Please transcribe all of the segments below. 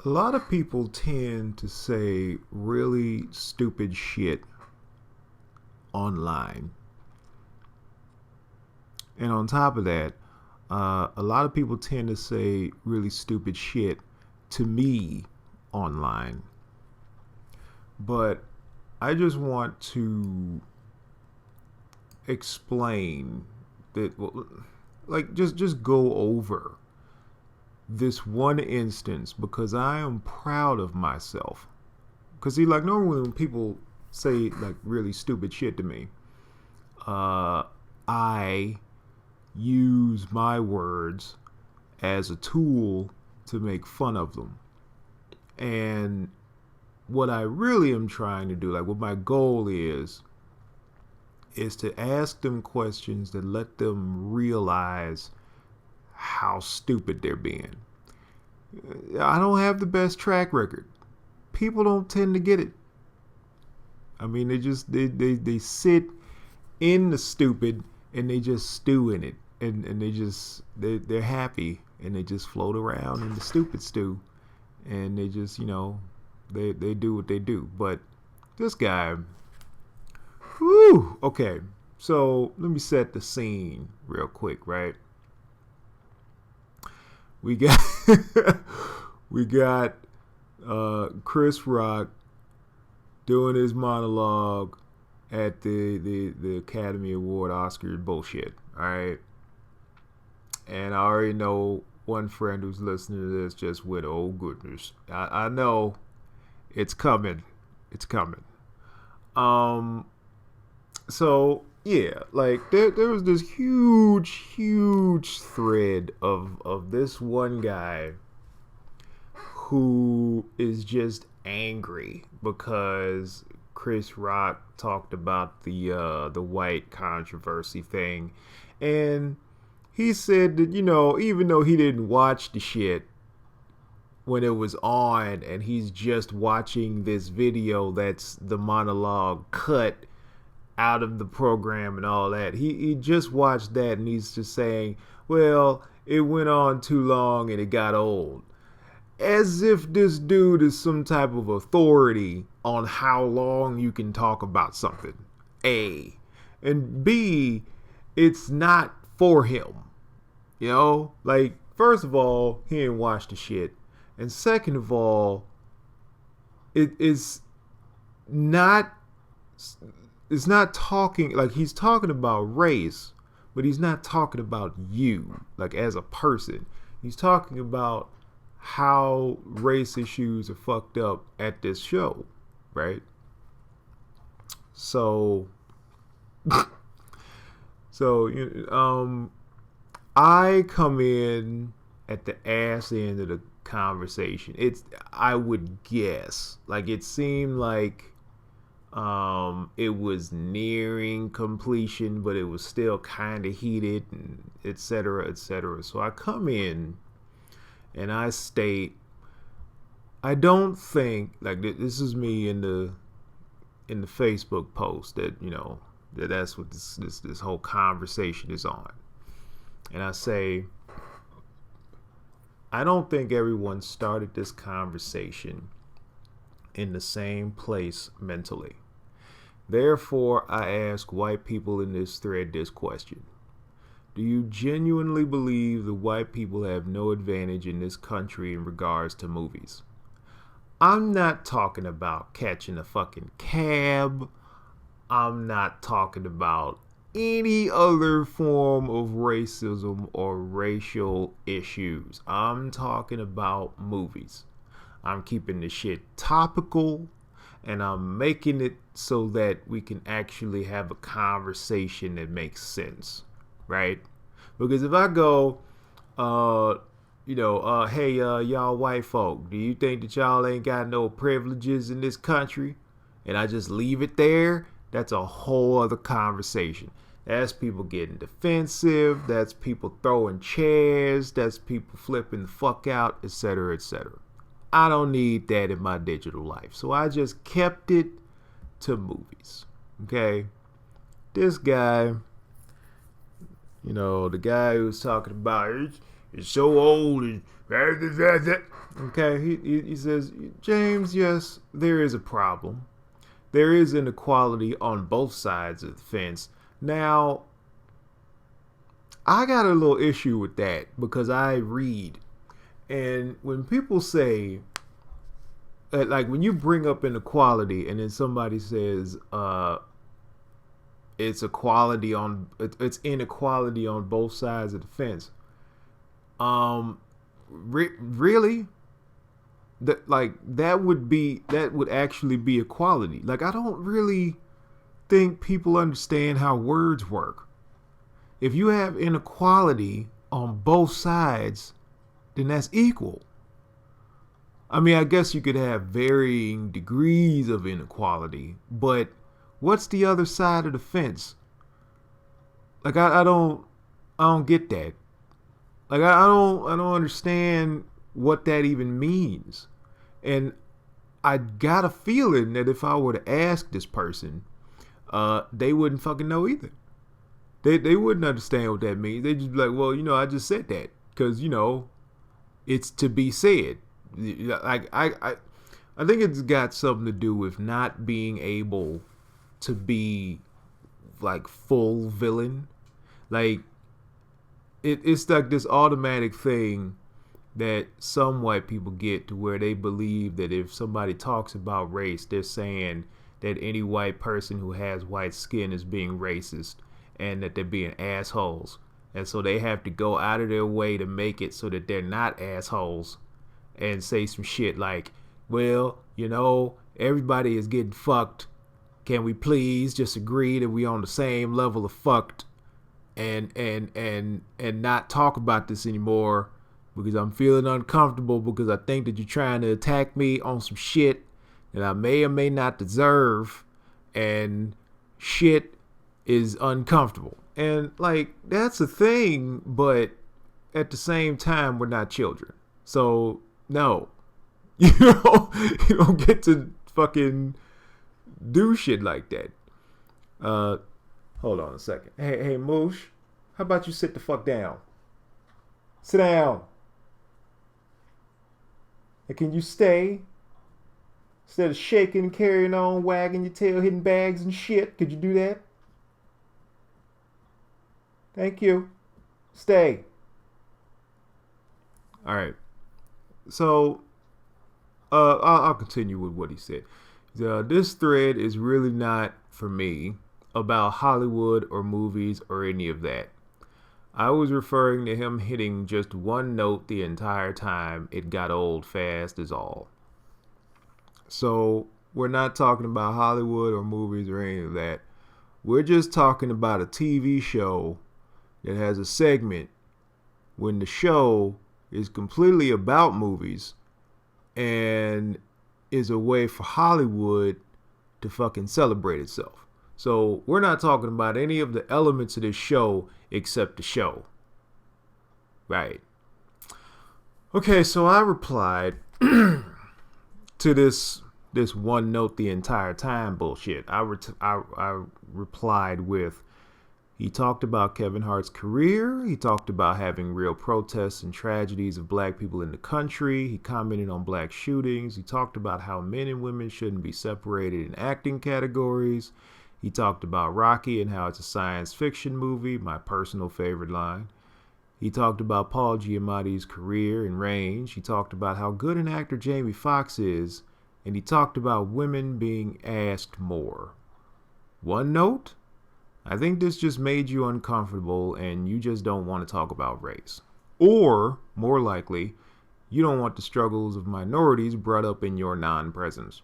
A lot of people tend to say really stupid shit online. And on top of that, a lot of people tend to say really stupid shit to me online. But I just want to explain that, like, just go over this one instance because I am proud of myself. Because see, like normally when people say like really stupid shit to me, I use my words as a tool to make fun of them. And what I really am trying to do, like what my goal is to ask them questions that let them realize how stupid they're being. I don't have the best track record. People don't tend to get it. I mean, they sit in the stupid and they just stew in it, and they're happy and they just float around in the stupid stew, and they just they do what they do. But this guy, whew, okay. So let me set the scene real quick, right? We got we got Chris Rock doing his monologue at the Academy Award Oscar bullshit. All right, and I already know one friend who's listening to this just went, "Oh goodness!" I know it's coming. It's coming. Um. So yeah, like there was this huge thread of this one guy who is just angry because Chris Rock talked about the white controversy thing, and he said that even though he didn't watch the shit when it was on, and he's just watching this video that's the monologue cut out of the program and all that. He just watched that and he's just saying, well, it went on too long and it got old. As if this dude is some type of authority on how long you can talk about something. A. And B, it's not for him. Like, first of all, he didn't watch the shit. And second of all, it is not it's not talking, like, he's talking about race, but he's not talking about you, like, as a person. He's talking about how race issues are fucked up at this show, right? So I come in at the ass end of the conversation. I would guess, like, it seemed like it was nearing completion, but it was still kind of heated, and etc., etc. So I come in and I state, I don't think, like, this is me in the Facebook post that that's what this whole conversation is on, and I say, I don't think everyone started this conversation in the same place mentally. Therefore, I ask white people in this thread this question. Do you genuinely believe the white people have no advantage in this country in regards to movies? I'm not talking about catching a fucking cab. I'm not talking about any other form of racism or racial issues. I'm talking about movies. I'm keeping the shit topical, and I'm making it so that we can actually have a conversation that makes sense, right? Because if I go, hey, y'all white folk, do you think that y'all ain't got no privileges in this country? And I just leave it there, that's a whole other conversation. That's people getting defensive, that's people throwing chairs, that's people flipping the fuck out, etc., etc. I don't need that in my digital life. So I just kept it to movies. Okay? This guy, the guy who was talking about it's so old and Okay, he says, James, yes, there is a problem. There is inequality on both sides of the fence. Now, I got a little issue with that because I read, and when people say, like when you bring up inequality, and then somebody says, it's inequality on both sides of the fence. Um, really? That would actually be equality. Like I don't really think people understand how words work. If you have inequality on both sides, then that's equal. I mean, I guess you could have varying degrees of inequality, but what's the other side of the fence? Like I don't get that. Like I don't understand what that even means. And I got a feeling that if I were to ask this person, they wouldn't fucking know either. They wouldn't understand what that means. They just be like, well, I just said that because it's to be said. Like I think it's got something to do with not being able to be like full villain. Like it's like this automatic thing that some white people get to where they believe that if somebody talks about race, they're saying that any white person who has white skin is being racist and that they're being assholes. And so they have to go out of their way to make it so that they're not assholes and say some shit like, well, everybody is getting fucked. Can we please just agree that we on the same level of fucked and not talk about this anymore because I'm feeling uncomfortable because I think that you're trying to attack me on some shit that I may or may not deserve, and shit is uncomfortable. And like that's a thing, but at the same time we're not children. So no. You don't get to fucking do shit like that. Hold on a second. Hey, Moosh, how about you sit the fuck down? Sit down. And can you stay? Instead of shaking, carrying on, wagging your tail, hitting bags and shit, could you do that? Thank you. Stay. All right. So, I'll continue with what he said. This thread is really not for me about Hollywood or movies or any of that. I was referring to him hitting just one note the entire time. It got old fast is all. So we're not talking about Hollywood or movies or any of that. We're just talking about a TV show that has a segment when the show is completely about movies and is a way for Hollywood to fucking celebrate itself. So we're not talking about any of the elements of this show except the show. Right. Okay, so I replied to this one note the entire time bullshit. I replied with, he talked about Kevin Hart's career. He talked about having real protests and tragedies of black people in the country. He commented on black shootings. He talked about how men and women shouldn't be separated in acting categories. He talked about Rocky and how it's a science fiction movie, my personal favorite line. He talked about Paul Giamatti's career and range. He talked about how good an actor Jamie Foxx is. And he talked about women being asked more. One note? I think this just made you uncomfortable and you just don't want to talk about race. Or, more likely, you don't want the struggles of minorities brought up in your non-presence.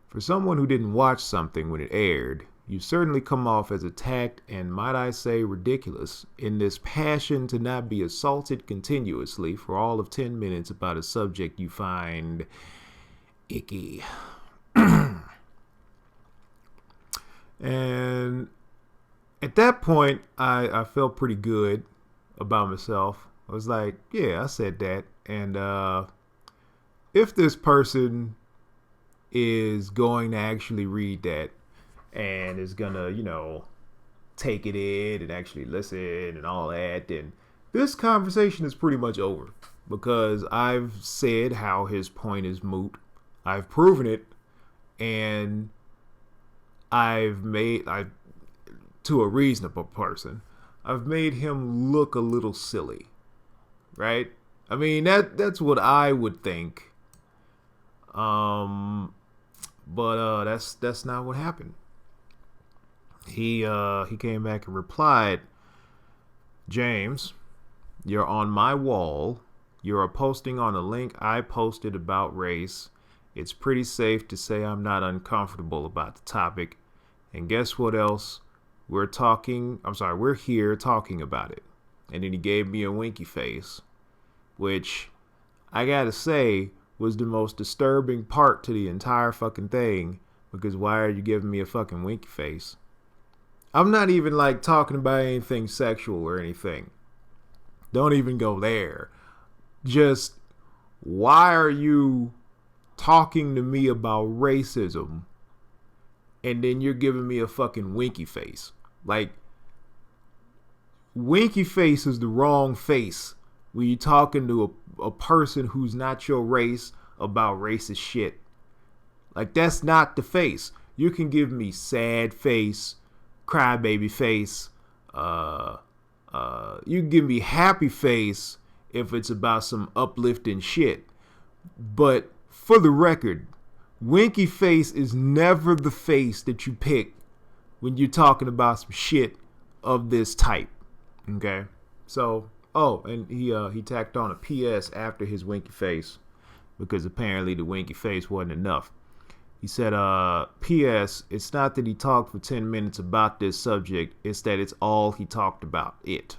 For someone who didn't watch something when it aired, you certainly come off as attacked and, might I say, ridiculous in this passion to not be assaulted continuously for all of 10 minutes about a subject you find icky. And at that point, I felt pretty good about myself. I was like, yeah, I said that. And if this person is going to actually read that and is going to, take it in and actually listen and all that, then this conversation is pretty much over. because I've said how his point is moot. I've proven it, and to a reasonable person, I've made him look a little silly, right? I mean, that's what I would think. But that's not what happened. He came back and replied, James, you're on my wall. You're posting on a link I posted about race. It's pretty safe to say I'm not uncomfortable about the topic. And guess what else? We're here talking about it. And then he gave me a winky face, which I gotta say was the most disturbing part to the entire fucking thing, because why are you giving me a fucking winky face? I'm not even like talking about anything sexual or anything. Don't even go there. Just, why are you talking to me about racism and then you're giving me a fucking winky face? Like, winky face is the wrong face when you're talking to a person who's not your race about racist shit. Like, that's not the face. You can give me sad face, crybaby face, you can give me happy face if it's about some uplifting shit. But for the record, winky face is never the face that you pick when you're talking about some shit of this type. Okay? So, and he tacked on a PS after his winky face, because apparently the winky face wasn't enough. He said, P.S. It's not that he talked for 10 minutes about this subject. It's that it's all he talked about. It.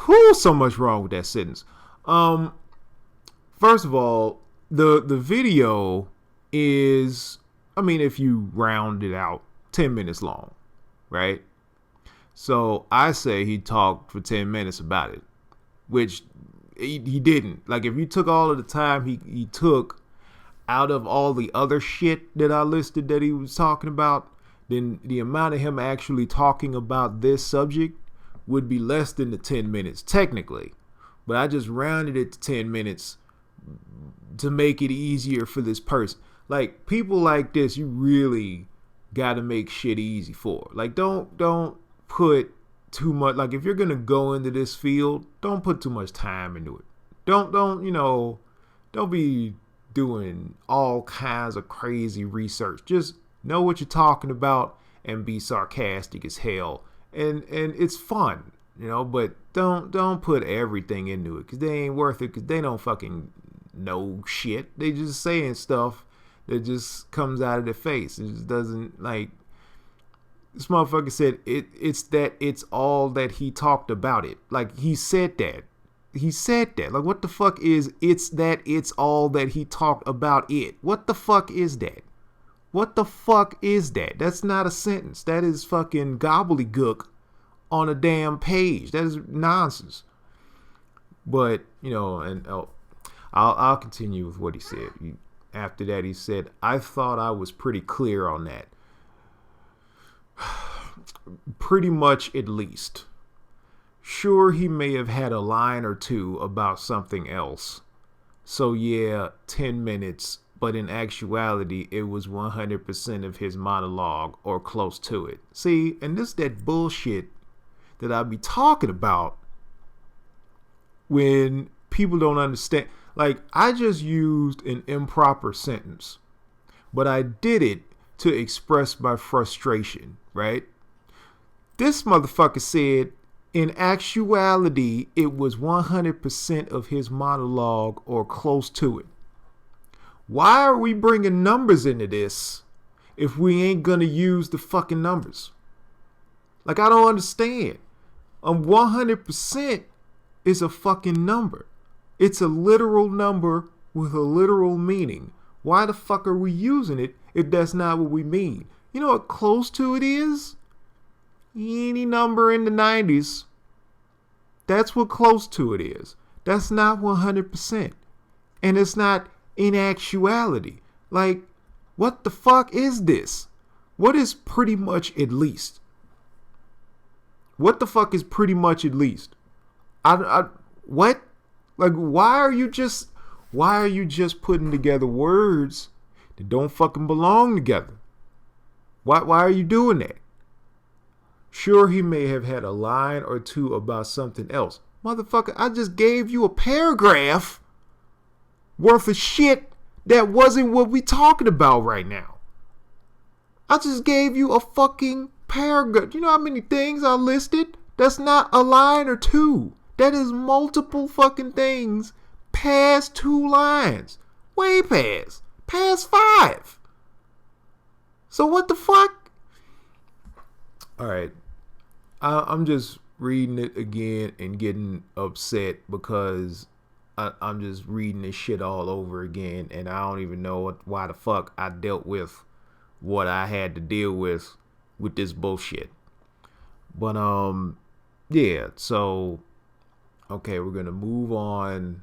Whew, so much wrong with that sentence. First of all, the video is, I mean, if you round it out, 10 minutes long, right? So I say he talked for 10 minutes about it, which he didn't. Like, if you took all of the time he took out of all the other shit that I listed that he was talking about, then the amount of him actually talking about this subject would be less than the 10 minutes, technically. But I just rounded it to 10 minutes to make it easier for this person. Like, people like this, you really got to make shit easy for. Like, don't put too much, like, if you're going to go into this field, don't put too much time into it. Don't be doing all kinds of crazy research. Just know what you're talking about and be sarcastic as hell. And it's fun, but don't put everything into it, because they ain't worth it, because they don't fucking know shit. They just saying stuff that just comes out of their face. It just doesn't, like, this motherfucker said it's all that he talked about it. Like, he said that. Like, what the fuck is it's all that he talked about it? What the fuck is that? What the fuck is that? That's not a sentence. That is fucking gobbledygook on a damn page. That is nonsense. But, I'll continue with what he said. After that, he said, I thought I was pretty clear on that. Pretty much, at least. Sure, he may have had a line or two about something else. So yeah, 10 minutes, but in actuality, it was 100% of his monologue or close to it. See, and this is that bullshit that I be talking about when people don't understand. Like, I just used an improper sentence, but I did it to express my frustration, right? This motherfucker said, in actuality, it was 100% of his monologue or close to it. Why are we bringing numbers into this if we ain't gonna use the fucking numbers? Like, I don't understand. 100% is a fucking number. It's a literal number with a literal meaning. Why the fuck are we using it if that's not what we mean? You know what close to it is? Any number in the 90s. That's what close to it is. That's not 100%. And it's not in actuality. Like, what the fuck is this? What is pretty much at least? What the fuck is pretty much at least? What? Like, why are you just putting together words that don't fucking belong together? Why are you doing that? Sure, he may have had a line or two about something else. Motherfucker, I just gave you a paragraph worth of shit that wasn't what we talking about right now. I just gave you a fucking paragraph. You know how many things I listed? That's not a line or two. That is multiple fucking things past 2 lines. Way past. Past 5. So what the fuck? Alright. I'm just reading it again and getting upset because I'm just reading this shit all over again, and I don't even know why the fuck I dealt with what I had to deal with this bullshit. But yeah, so okay, we're gonna move on.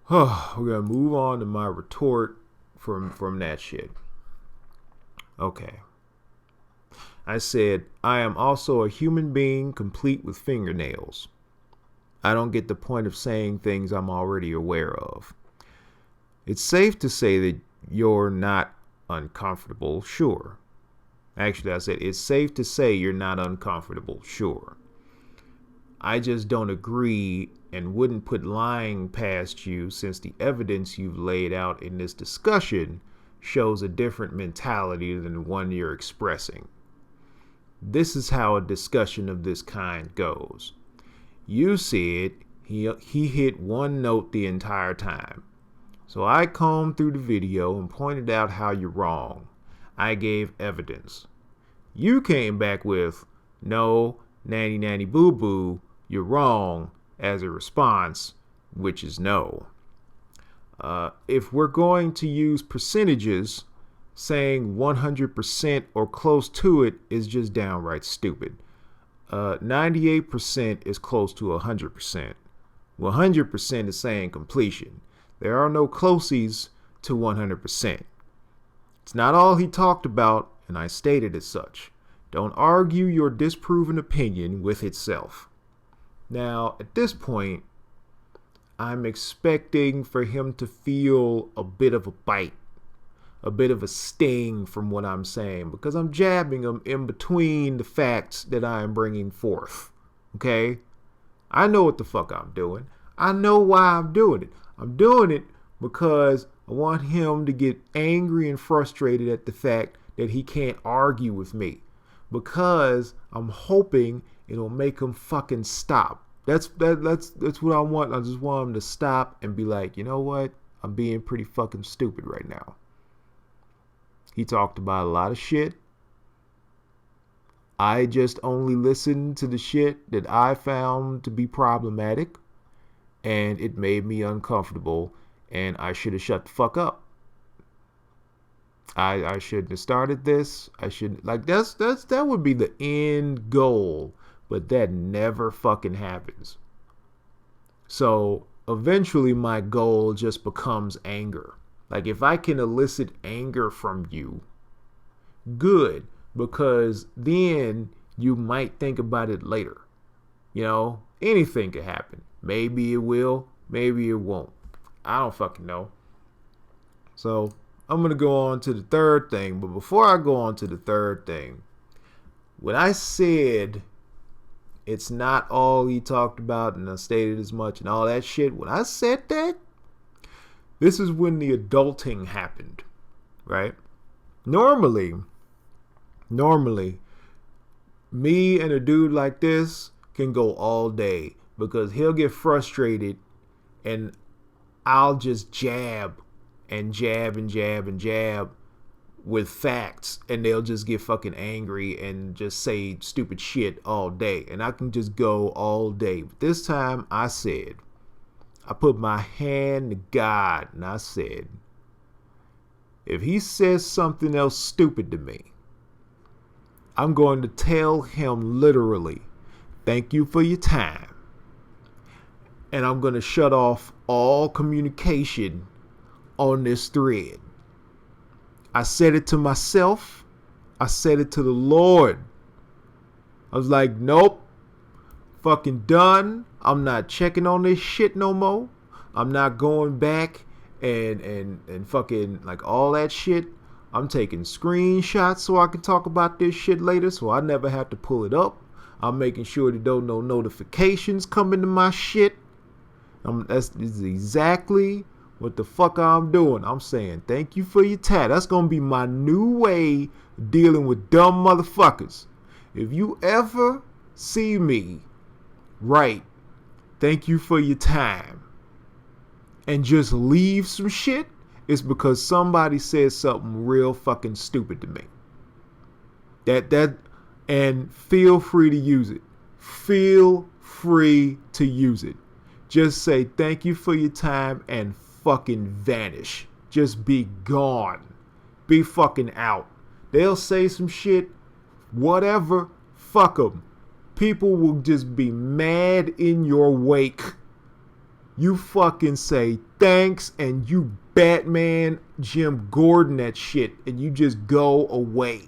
We're gonna move on to my retort from that shit. Okay. I said, I am also a human being complete with fingernails. I don't get the point of saying things I'm already aware of. It's safe to say that you're not uncomfortable, sure. Actually, I said, it's safe to say you're not uncomfortable, sure. I just don't agree and wouldn't put lying past you, since the evidence you've laid out in this discussion shows a different mentality than the one you're expressing. This is how a discussion of this kind goes. You said he hit one note the entire time. So I combed through the video and pointed out how you're wrong. I gave evidence. You came back with, no, nanny nanny boo boo, you're wrong, as a response, which is no. If we're going to use percentages, saying 100% or close to it is just downright stupid. 98% is close to 100%. 100% is saying completion. There are no closies to 100%. It's not all he talked about, and I stated as such. Don't argue your disproven opinion with itself. Now, at this point, I'm expecting for him to feel a bit of a bite, a bit of a sting from what I'm saying, because I'm jabbing him in between the facts that I am bringing forth. Okay? I know what the fuck I'm doing. I know why I'm doing it. I'm doing it because I want him to get angry and frustrated at the fact that he can't argue with me, because I'm hoping it'll make him fucking stop. That's what I want. I just want him to stop and be like, you know what? I'm being pretty fucking stupid right now. He talked about a lot of shit. I just only listened to the shit that I found to be problematic, and it made me uncomfortable, and I should have shut the fuck up. I shouldn't have started this. I shouldn't, like, that would be the end goal, but that never fucking happens. So eventually my goal just becomes anger. Like, if I can elicit anger from you, good, because then you might think about it later. You know, anything could happen. Maybe it will, maybe it won't. I don't fucking know. So I'm going to go on to the third thing. But before I go on to the third thing, when I said it's not all he talked about and I stated as much and all that shit, when I said that, this is when the adulting happened, right? Normally, me and a dude like this can go all day, because he'll get frustrated and I'll just jab and jab and jab and jab with facts, and they'll just get fucking angry and just say stupid shit all day, and I can just go all day. But this time I put my hand to God and I said, if he says something else stupid to me, I'm going to tell him literally, thank you for your time. And I'm going to shut off all communication on this thread. I said it to myself. I said it to the Lord. I was like, nope. fucking done. I'm not checking on this shit no more. I'm not going back and fucking like all that shit. I'm taking screenshots so I can talk about this shit later, so I never have to pull it up. I'm making sure that don't no notifications come into my shit. That's exactly what the fuck I'm doing. I'm saying thank you for your time. That's gonna be my new way of dealing with dumb motherfuckers. If you ever see me write thank you for your time and just leave some shit, it's because somebody said something real fucking stupid to me. And feel free to use it. Feel free to use it. Just say thank you for your time and fucking vanish. Just be gone. Be fucking out. They'll say some shit, whatever, fuck them. People will just be mad in your wake. You fucking say thanks and you Batman Jim Gordon that shit and you just go away.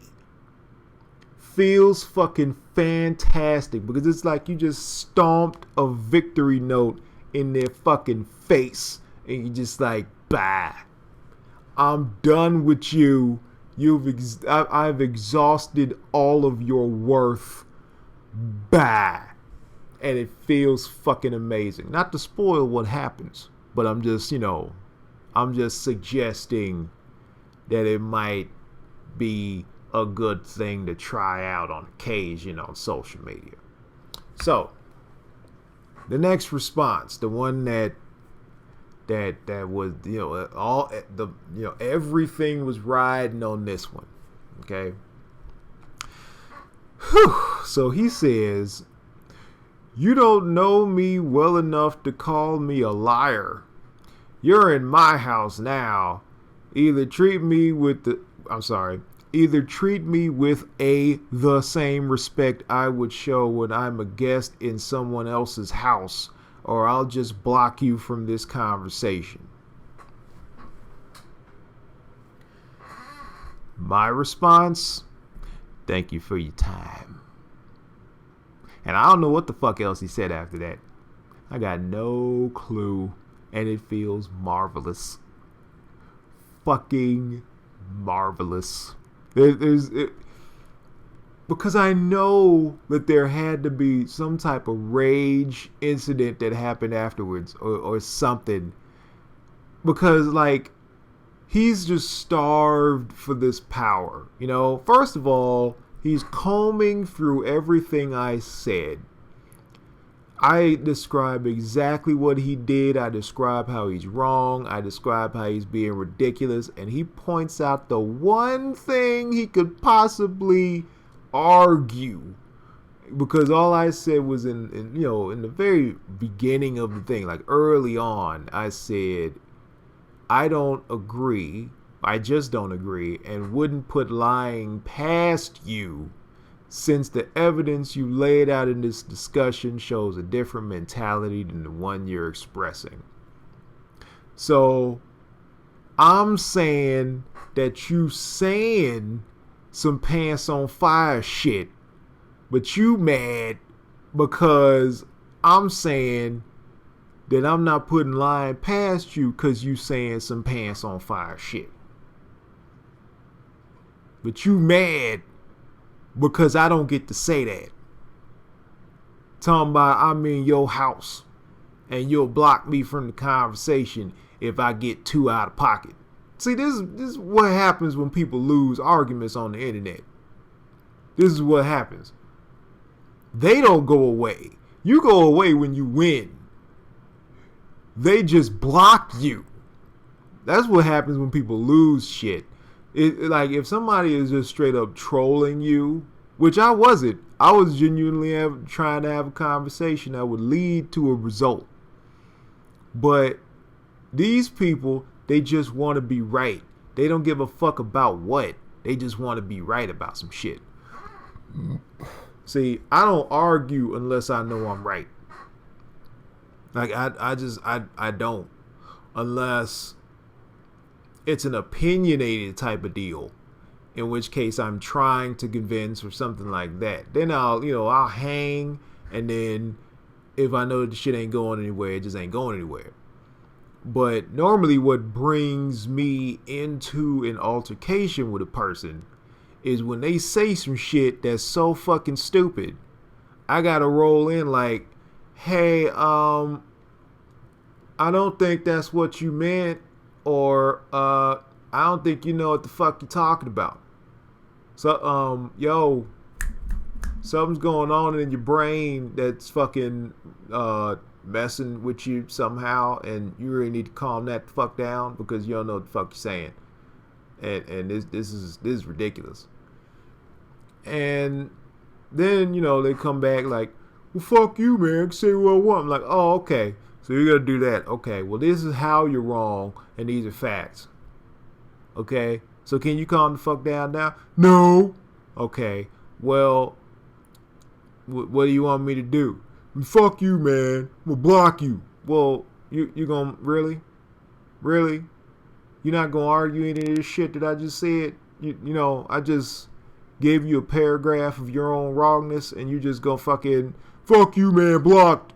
Feels fucking fantastic because it's like you just stomped a victory note in their fucking face and you just like, bye. I'm done with you. I've exhausted all of your worth. Bye. And it feels fucking amazing. Not to spoil what happens, but I'm just suggesting that it might be a good thing to try out on occasion on social media. So, the next response, the one that was, everything was riding on this one. Okay. Whew. So he says, "You don't know me well enough to call me a liar. You're in my house now. Either treat me with the same respect I would show when I'm a guest in someone else's house, or I'll just block you from this conversation." My response, thank you for your time. And I don't know what the fuck else he said after that. I got no clue. And it feels marvelous. Fucking marvelous. Because I know that there had to be some type of rage incident that happened afterwards or something. Because, like, he's just starved for this power. First of all, he's combing through everything I said. I describe exactly what he did. I describe how he's wrong. I describe how he's being ridiculous. And he points out the one thing he could possibly argue. Because all I said was in the very beginning of the thing, like early on, I said, I don't agree. I just don't agree and wouldn't put lying past you, since the evidence you laid out in this discussion shows a different mentality than the one you're expressing. So I'm saying that you saying some pants on fire shit, but you mad because I'm saying that I'm not putting lying past you because you saying some pants on fire shit. But you mad because I don't get to say that. Talking about I'm in your house and you'll block me from the conversation if I get too out of pocket. See, this is what happens when people lose arguments on the internet. This is what happens. They don't go away. You go away when you win. They just block you. That's what happens when people lose shit. Like if somebody is just straight up trolling you, which I wasn't. I was genuinely trying to have a conversation that would lead to a result. But these people, they just want to be right. They don't give a fuck about what. They just want to be right about some shit. See, I don't argue unless I know I'm right. Like I don't. Unless it's an opinionated type of deal, in which case I'm trying to convince or something like that. Then I'll hang and then if I know that the shit ain't going anywhere, it just ain't going anywhere. But normally what brings me into an altercation with a person is when they say some shit that's so fucking stupid. I gotta roll in like, hey, I don't think that's what you meant, or I don't think you know what the fuck you're talking about. So, yo, something's going on in your brain that's fucking messing with you somehow, and you really need to calm that the fuck down because you don't know what the fuck you're saying. And this is ridiculous. And then, they come back like, well, fuck you, man. Say what I want. I'm like, oh, okay. So you're going to do that. Okay, well, this is how you're wrong, and these are facts. Okay? So can you calm the fuck down now? No. Okay. Well, what do you want me to do? Fuck you, man. We'll block you. Well, you going to, really? Really? You're not going to argue any of this shit that I just said? I just gave you a paragraph of your own wrongness, and you just going to fucking, fuck you, man, blocked.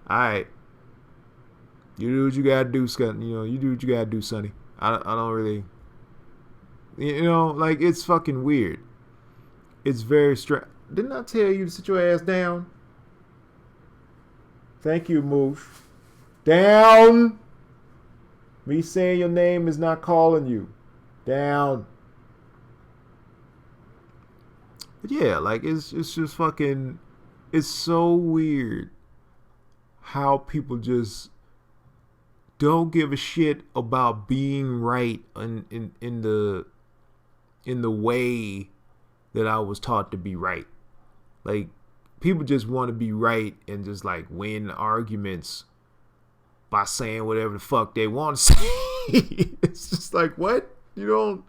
All right. You do what you got to do, Sonny. You do what you got to do, Sonny. I don't really, like, it's fucking weird. It's very strange. Didn't I tell you to sit your ass down? Thank you, Moosh. Down! Me saying your name is not calling you. Down. But yeah, like, it's just fucking, it's so weird how people just don't give a shit about being right in the way that I was taught to be right. Like, people just want to be right and just like win arguments by saying whatever the fuck they want to say. It's just like, what? You don't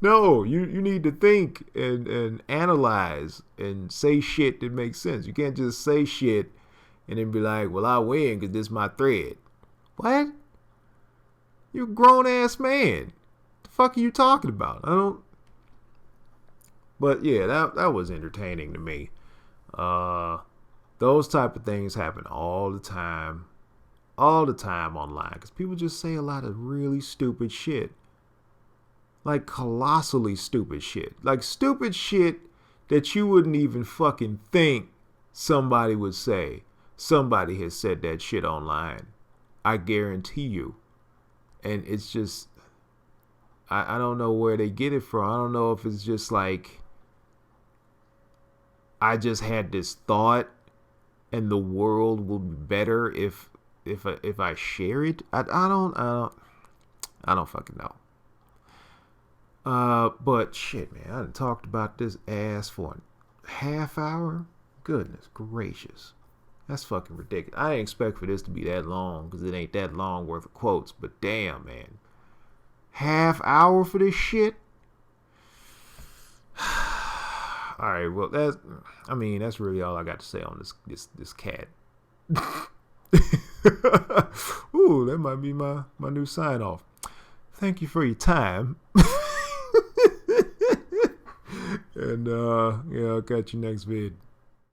know. You need to think and analyze and say shit that makes sense. You can't just say shit and then be like, well, I win because this is my thread. What? You're a grown ass man. The fuck are you talking about? But yeah, that was entertaining to me. Those type of things happen all the time online, because people just say a lot of really stupid shit, like colossally stupid shit, like stupid shit that you wouldn't even fucking think somebody would say. Somebody has said that shit online, I guarantee you. And it's just, I don't know where they get it from. I don't know if it's just like, I just had this thought and the world will be better if I share it. I don't fucking know. But shit, man, I done talked about this ass for a half hour. Goodness gracious. That's fucking ridiculous. I didn't expect for this to be that long, because it ain't that long worth of quotes, but damn, man. Half hour for this shit? Alright, well, that's really all I got to say on this cat. Ooh, that might be my new sign off. Thank you for your time. And I'll catch you next vid.